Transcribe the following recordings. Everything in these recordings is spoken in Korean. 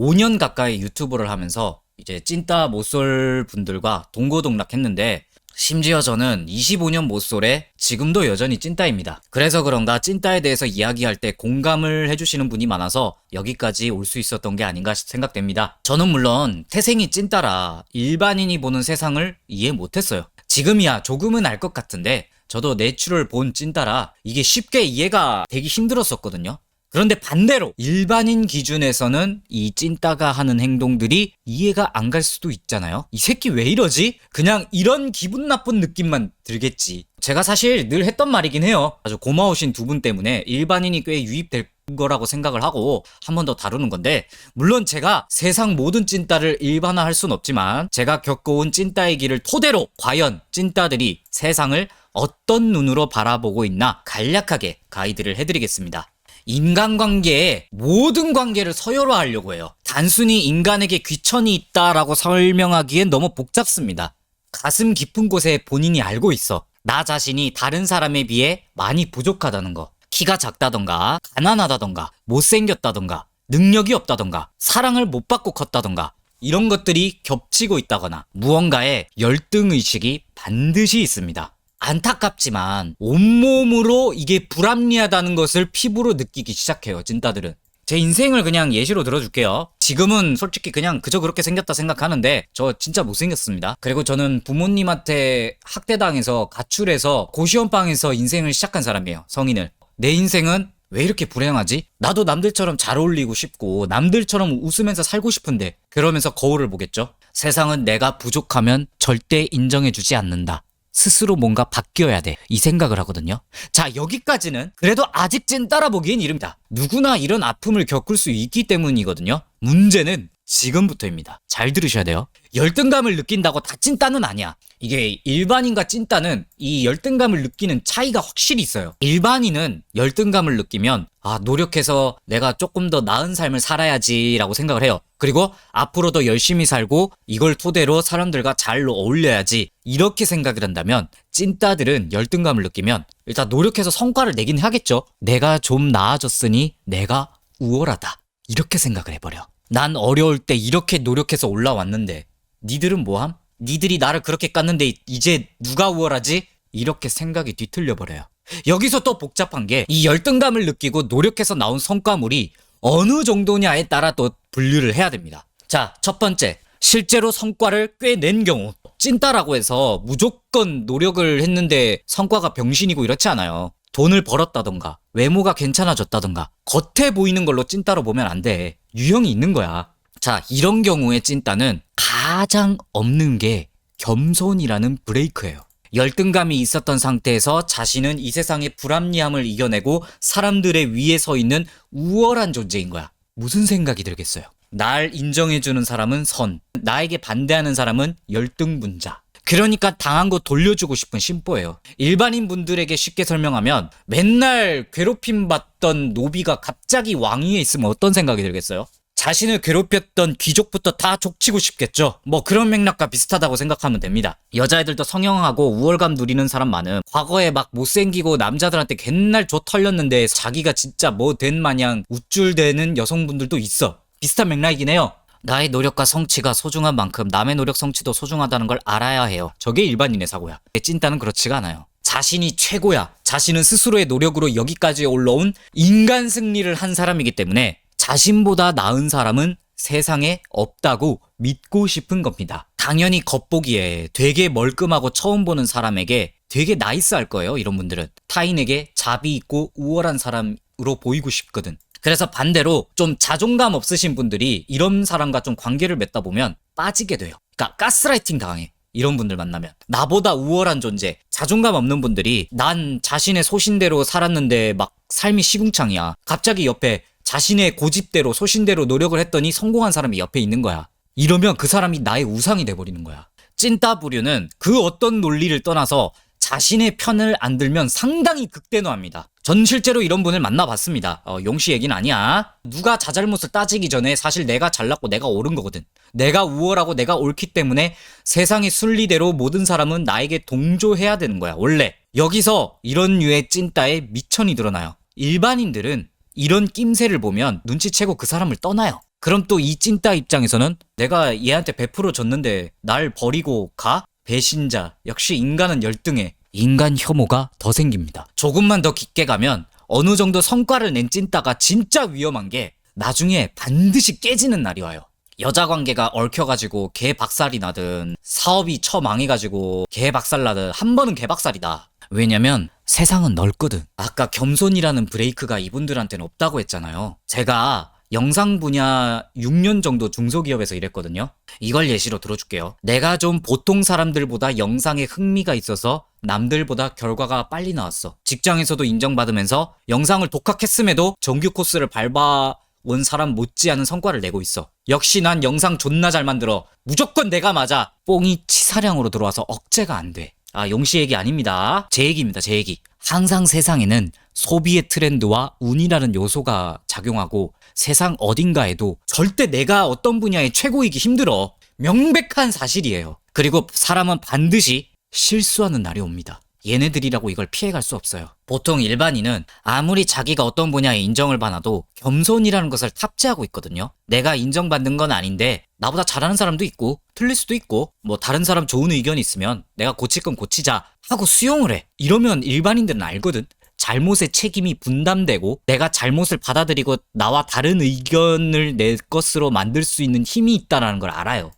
5년 가까이 유튜브를 하면서 이제 찐따 못쏠 분들과 동고동락했는데, 심지어 저는 25년 못쏠에 지금도 여전히 찐따입니다. 그래서 그런가 찐따에 대해서 이야기할 때 공감을 해주시는 분이 많아서 여기까지 올 수 있었던 게 아닌가 생각됩니다. 저는 물론 태생이 찐따라 일반인이 보는 세상을 이해 못했어요. 지금이야 조금은 알 것 같은데, 저도 내추럴 본 찐따라 이게 쉽게 이해가 되기 힘들었었거든요. 그런데 반대로 일반인 기준에서는 이 찐따가 하는 행동들이 이해가 안 갈 수도 있잖아요. 이 새끼 왜 이러지? 그냥 이런 기분 나쁜 느낌만 들겠지. 제가 사실 늘 했던 말이긴 해요. 아주 고마우신 두 분 때문에 일반인이 꽤 유입될 거라고 생각을 하고 한 번 더 다루는 건데, 물론 제가 세상 모든 찐따를 일반화할 순 없지만 제가 겪어온 찐따의 길을 토대로 과연 찐따들이 세상을 어떤 눈으로 바라보고 있나 간략하게 가이드를 해드리겠습니다. 인간관계에 모든 관계를 서열화하려고 해요. 단순히 인간에게 귀천이 있다라고 설명하기엔 너무 복잡습니다. 가슴 깊은 곳에 본인이 알고 있어. 나 자신이 다른 사람에 비해 많이 부족하다는 거. 키가 작다던가, 가난하다던가, 못생겼다던가, 능력이 없다던가, 사랑을 못 받고 컸다던가, 이런 것들이 겹치고 있다거나 무언가에 열등의식이 반드시 있습니다. 안타깝지만 온몸으로 이게 불합리하다는 것을 피부로 느끼기 시작해요, 찐따들은. 제 인생을 그냥 예시로 들어줄게요. 지금은 솔직히 그냥 그저 그렇게 생겼다 생각하는데 저 진짜 못생겼습니다. 그리고 저는 부모님한테 학대당해서 가출해서 고시원방에서 인생을 시작한 사람이에요, 성인을. 내 인생은 왜 이렇게 불행하지? 나도 남들처럼 잘 어울리고 싶고 남들처럼 웃으면서 살고 싶은데, 그러면서 거울을 보겠죠. 세상은 내가 부족하면 절대 인정해주지 않는다. 스스로 뭔가 바뀌어야 돼, 이 생각을 하거든요. 자, 여기까지는 그래도 아직 찐따라 보기엔 이릅니다. 누구나 이런 아픔을 겪을 수 있기 때문이거든요. 문제는 지금부터입니다. 잘 들으셔야 돼요. 열등감을 느낀다고 다 찐따는 아니야. 이게 일반인과 찐따는 이 열등감을 느끼는 차이가 확실히 있어요. 일반인은 열등감을 느끼면 노력해서 내가 조금 더 나은 삶을 살아야지 라고 생각을 해요. 그리고 앞으로 더 열심히 살고 이걸 토대로 사람들과 잘 어울려야지, 이렇게 생각을 한다면, 찐따들은 열등감을 느끼면 일단 노력해서 성과를 내긴 하겠죠. 내가 좀 나아졌으니 내가 우월하다, 이렇게 생각을 해버려. 난 어려울 때 이렇게 노력해서 올라왔는데 니들은 뭐함? 니들이 나를 그렇게 깠는데 이제 누가 우월하지? 이렇게 생각이 뒤틀려버려요. 여기서 또 복잡한 게, 이 열등감을 느끼고 노력해서 나온 성과물이 어느 정도냐에 따라 또 분류를 해야 됩니다. 자, 첫 번째, 실제로 성과를 꽤 낸 경우. 찐따라고 해서 무조건 노력을 했는데 성과가 병신이고 이렇지 않아요. 돈을 벌었다던가 외모가 괜찮아졌다던가 겉에 보이는 걸로 찐따로 보면 안 돼. 유형이 있는 거야. 자, 이런 경우에 찐따는 가장 없는 게 겸손이라는 브레이크예요. 열등감이 있었던 상태에서 자신은 이 세상의 불합리함을 이겨내고 사람들의 위에 서 있는 우월한 존재인 거야. 무슨 생각이 들겠어요? 날 인정해주는 사람은 선, 나에게 반대하는 사람은 열등분자. 그러니까 당한 거 돌려주고 싶은 심보예요. 일반인 분들에게 쉽게 설명하면, 맨날 괴롭힘 받던 노비가 갑자기 왕위에 있으면 어떤 생각이 들겠어요? 자신을 괴롭혔던 귀족부터 다 족치고 싶겠죠. 뭐 그런 맥락과 비슷하다고 생각하면 됩니다. 여자애들도 성형하고 우월감 누리는 사람 많음. 과거에 막 못생기고 남자들한테 맨날 조 털렸는데 자기가 진짜 뭐 된 마냥 우쭐대는 여성분들도 있어. 비슷한 맥락이긴 해요. 나의 노력과 성취가 소중한 만큼 남의 노력 성취도 소중하다는 걸 알아야 해요. 저게 일반인의 사고야. 찐따는 그렇지가 않아요. 자신이 최고야. 자신은 스스로의 노력으로 여기까지 올라온 인간 승리를 한 사람이기 때문에 자신보다 나은 사람은 세상에 없다고 믿고 싶은 겁니다. 당연히 겉보기에 되게 멀끔하고 처음 보는 사람에게 되게 나이스할 거예요, 이런 분들은. 타인에게 자비 있고 우월한 사람으로 보이고 싶거든. 그래서 반대로 좀 자존감 없으신 분들이 이런 사람과 좀 관계를 맺다 보면 빠지게 돼요. 그러니까 가스라이팅 당해. 이런 분들 만나면. 나보다 우월한 존재, 자존감 없는 분들이 난 자신의 소신대로 살았는데 막 삶이 시궁창이야. 갑자기 옆에 자신의 고집대로 소신대로 노력을 했더니 성공한 사람이 옆에 있는 거야. 이러면 그 사람이 나의 우상이 돼버리는 거야. 찐따 부류는 그 어떤 논리를 떠나서 자신의 편을 안 들면 상당히 극대노합니다. 전 실제로 이런 분을 만나봤습니다. 용씨 얘기는 아니야. 누가 자잘못을 따지기 전에 사실 내가 잘났고 내가 옳은 거거든. 내가 우월하고 내가 옳기 때문에 세상의 순리대로 모든 사람은 나에게 동조해야 되는 거야, 원래. 여기서 이런 류의 찐따의 미천이 드러나요. 일반인들은 이런 낌새를 보면 눈치채고 그 사람을 떠나요. 그럼 또 이 찐따 입장에서는 내가 얘한테 100% 줬는데 날 버리고 가? 배신자. 역시 인간은 열등해. 인간 혐오가 더 생깁니다. 조금만 더 깊게 가면 어느 정도 성과를 낸 찐따가 진짜 위험한 게 나중에 반드시 깨지는 날이 와요. 여자 관계가 얽혀가지고 개 박살이 나든 사업이 처망해가지고 개 박살 나든 한 번은 개 박살이다. 왜냐면 세상은 넓거든. 아까 겸손이라는 브레이크가 이분들한테는 없다고 했잖아요. 제가 영상 분야 6년 정도 중소기업에서 일했거든요. 이걸 예시로 들어줄게요. 내가 좀 보통 사람들보다 영상에 흥미가 있어서 남들보다 결과가 빨리 나왔어. 직장에서도 인정받으면서 영상을 독학했음에도 정규 코스를 밟아온 사람 못지않은 성과를 내고 있어. 역시 난 영상 존나 잘 만들어. 무조건 내가 맞아. 뽕이 치사량으로 들어와서 억제가 안 돼. 아, 용씨 얘기 아닙니다. 제 얘기입니다. 제 얘기. 항상 세상에는 소비의 트렌드와 운이라는 요소가 작용하고 세상 어딘가에도 절대 내가 어떤 분야에 최고이기 힘들어. 명백한 사실이에요. 그리고 사람은 반드시 실수하는 날이 옵니다. 얘네들이라고 이걸 피해갈 수 없어요. 보통 일반인은 아무리 자기가 어떤 분야에 인정을 받아도 겸손이라는 것을 탑재하고 있거든요. 내가 인정받는 건 아닌데 나보다 잘하는 사람도 있고 틀릴 수도 있고 뭐 다른 사람 좋은 의견이 있으면 내가 고칠 건 고치자 하고 수용을 해. 이러면 일반인들은 알거든. 잘못의 책임이 분담되고 내가 잘못을 받아들이고 나와 다른 의견을 내 것으로 만들 수 있는 힘이 있다는 걸 알아요.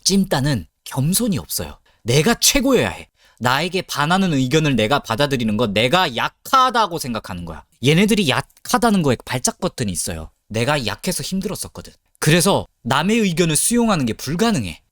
찜따는 겸손이 없어요. 내가 최고여야 해. 나에게 반하는 의견을 내가 받아들이는 건 내가 약하다고 생각하는 거야. 얘네들이 약하다는 거에 발작 버튼이 있어요. 내가 약해서 힘들었었거든. 그래서 남의 의견을 수용하는 게 불가능해.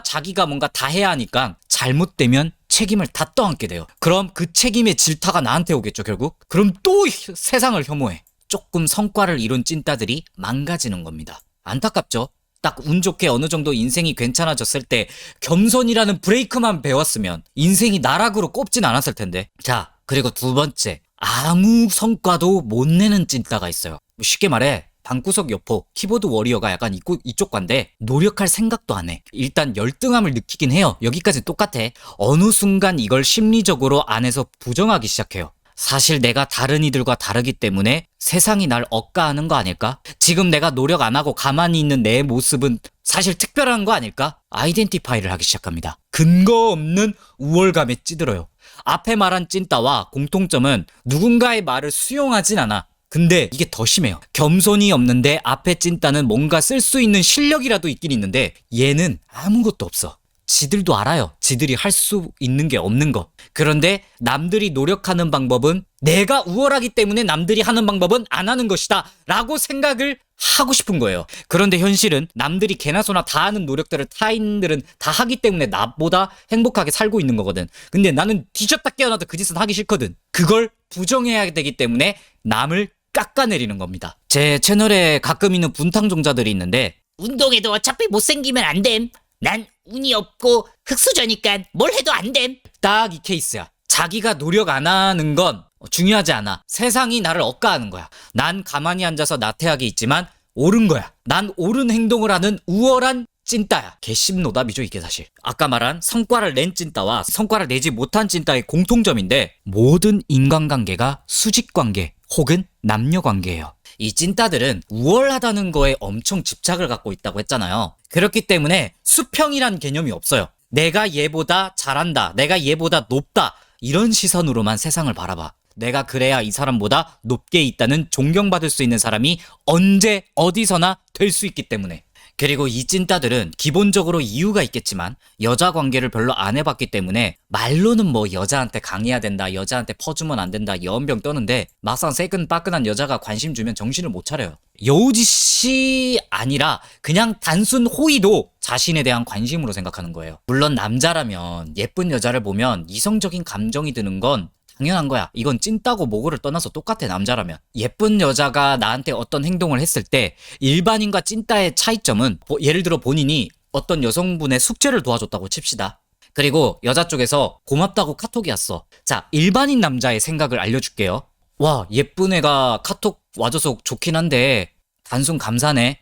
자기가 뭔가 다 해야 하니까 잘못되면 책임을 다 떠안게 돼요. 그럼 그 책임의 질타가 나한테 오겠죠, 결국? 그럼 또 세상을 혐오해. 조금 성과를 이룬 찐따들이 망가지는 겁니다. 안타깝죠? 딱 운 좋게 어느 정도 인생이 괜찮아졌을 때 겸손이라는 브레이크만 배웠으면 인생이 나락으로 꼽진 않았을 텐데. 자, 그리고 두 번째. 아무 성과도 못 내는 찐따가 있어요. 쉽게 말해 방구석 여포, 키보드 워리어가 약간 이쪽 관데 노력할 생각도 안 해. 일단 열등함을 느끼긴 해요. 여기까지 똑같아. 어느 순간 이걸 심리적으로 안에서 부정하기 시작해요. 사실 내가 다른 이들과 다르기 때문에 세상이 날 억까하는 거 아닐까? 지금 내가 노력 안 하고 가만히 있는 내 모습은 사실 특별한 거 아닐까? 아이덴티파이를 하기 시작합니다. 근거 없는 우월감에 찌들어요. 앞에 말한 찐따와 공통점은 누군가의 말을 수용하진 않아. 근데 이게 더 심해요. 겸손이 없는데 앞에 찐따는 뭔가 쓸 수 있는 실력이라도 있긴 있는데 얘는 아무것도 없어. 지들도 알아요. 지들이 할 수 있는 게 없는 거. 그런데 남들이 노력하는 방법은 내가 우월하기 때문에 남들이 하는 방법은 안 하는 것이다 라고 생각을 하고 싶은 거예요. 그런데 현실은 남들이 개나 소나 다 하는 노력들을 타인들은 다 하기 때문에 나보다 행복하게 살고 있는 거거든. 근데 나는 뒤졌다 깨어나도 그 짓은 하기 싫거든. 그걸 부정해야 되기 때문에 남을 깎아내리는 겁니다. 제 채널에 가끔 있는 분탕종자들이 있는데 운동해도 어차피 못생기면 안 됨. 난 운이 없고 흙수저니까 뭘 해도 안 됨. 딱 이 케이스야. 자기가 노력 안 하는 건 중요하지 않아. 세상이 나를 억까하는 거야. 난 가만히 앉아서 나태하게 있지만 옳은 거야. 난 옳은 행동을 하는 우월한 찐따야. 개씹노답이죠 이게 사실. 아까 말한 성과를 낸 찐따와 성과를 내지 못한 찐따의 공통점인데 모든 인간관계가 수직관계 혹은 남녀관계예요. 이 찐따들은 우월하다는 거에 엄청 집착을 갖고 있다고 했잖아요. 그렇기 때문에 수평이란 개념이 없어요. 내가 얘보다 잘한다, 내가 얘보다 높다 이런 시선으로만 세상을 바라봐. 내가 그래야 이 사람보다 높게 있다는 존경받을 수 있는 사람이 언제 어디서나 될 수 있기 때문에. 그리고 이 찐따들은 기본적으로 이유가 있겠지만 여자 관계를 별로 안 해봤기 때문에 말로는 뭐 여자한테 강해야 된다, 여자한테 퍼주면 안 된다 연병 떠는데 막상 새끈빠끈한 여자가 관심 주면 정신을 못 차려요. 여우짓이 아니라 그냥 단순 호의도 자신에 대한 관심으로 생각하는 거예요. 물론 남자라면 예쁜 여자를 보면 이성적인 감정이 드는 건 당연한 거야. 이건 찐따고 뭐고를 떠나서 똑같아. 남자라면 예쁜 여자가 나한테 어떤 행동을 했을 때 일반인과 찐따의 차이점은 예를 들어 본인이 어떤 여성분의 숙제를 도와줬다고 칩시다. 그리고 여자 쪽에서 고맙다고 카톡이 왔어. 자, 일반인 남자의 생각을 알려줄게요. 와, 예쁜 애가 카톡 와줘서 좋긴 한데 단순 감사네.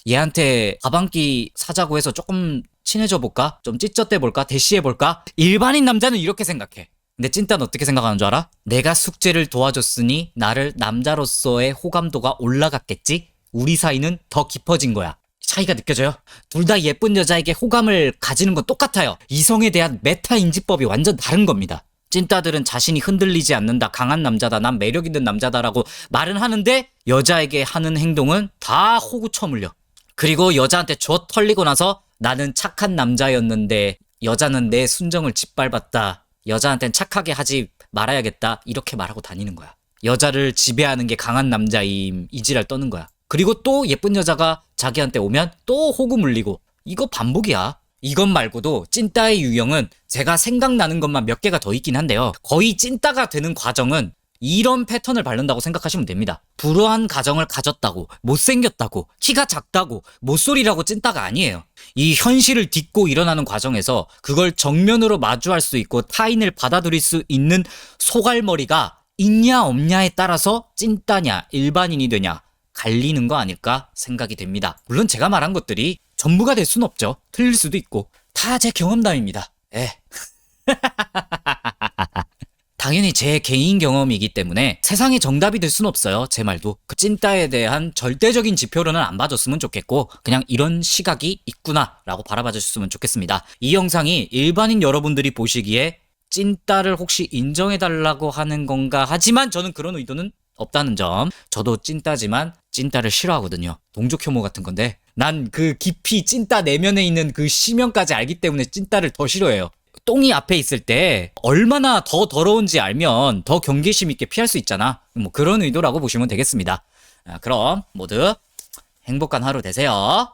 얘한테 밥 한 끼 사자고 해서 조금 친해져 볼까? 좀 찌쩌대 볼까? 대시해 볼까? 일반인 남자는 이렇게 생각해. 근데 찐따는 어떻게 생각하는 줄 알아? 내가 숙제를 도와줬으니 나를 남자로서의 호감도가 올라갔겠지? 우리 사이는 더 깊어진 거야. 차이가 느껴져요? 둘 다 예쁜 여자에게 호감을 가지는 건 똑같아요. 이성에 대한 메타 인지법이 완전 다른 겁니다. 찐따들은 자신이 흔들리지 않는다, 강한 남자다, 난 매력 있는 남자다라고 말은 하는데 여자에게 하는 행동은 다 호구 처물려. 그리고 여자한테 줘 털리고 나서 나는 착한 남자였는데 여자는 내 순정을 짓밟았다. 여자한텐 착하게 하지 말아야겠다. 이렇게 말하고 다니는 거야. 여자를 지배하는 게 강한 남자임 이지랄 떠는 거야. 그리고 또 예쁜 여자가 자기한테 오면 또 호구 물리고. 이거 반복이야. 이것 말고도 찐따의 유형은 제가 생각나는 것만 몇 개가 더 있긴 한데요. 거의 찐따가 되는 과정은 이런 패턴을 밟는다고 생각하시면 됩니다. 불우한 가정을 가졌다고, 못생겼다고, 키가 작다고, 못소리라고 찐따가 아니에요. 이 현실을 딛고 일어나는 과정에서 그걸 정면으로 마주할 수 있고 타인을 받아들일 수 있는 소갈머리가 있냐 없냐에 따라서 찐따냐 일반인이 되냐 갈리는 거 아닐까 생각이 됩니다. 물론 제가 말한 것들이 전부가 될 수는 없죠. 틀릴 수도 있고 다 제 경험담입니다. 당연히 제 개인 경험이기 때문에 세상에 정답이 될 수는 없어요. 제 말도. 그 찐따에 대한 절대적인 지표로는 안 봐줬으면 좋겠고 그냥 이런 시각이 있구나 라고 바라봐 주셨으면 좋겠습니다. 이 영상이 일반인 여러분들이 보시기에 찐따를 혹시 인정해달라고 하는 건가 하지만 저는 그런 의도는 없다는 점. 저도 찐따지만 찐따를 싫어하거든요. 동족 혐오 같은 건데 난 그 깊이 찐따 내면에 있는 그 심연까지 알기 때문에 찐따를 더 싫어해요. 똥이 앞에 있을 때 얼마나 더 더러운지 알면 더 경계심 있게 피할 수 있잖아. 뭐 그런 의도라고 보시면 되겠습니다. 그럼 모두 행복한 하루 되세요.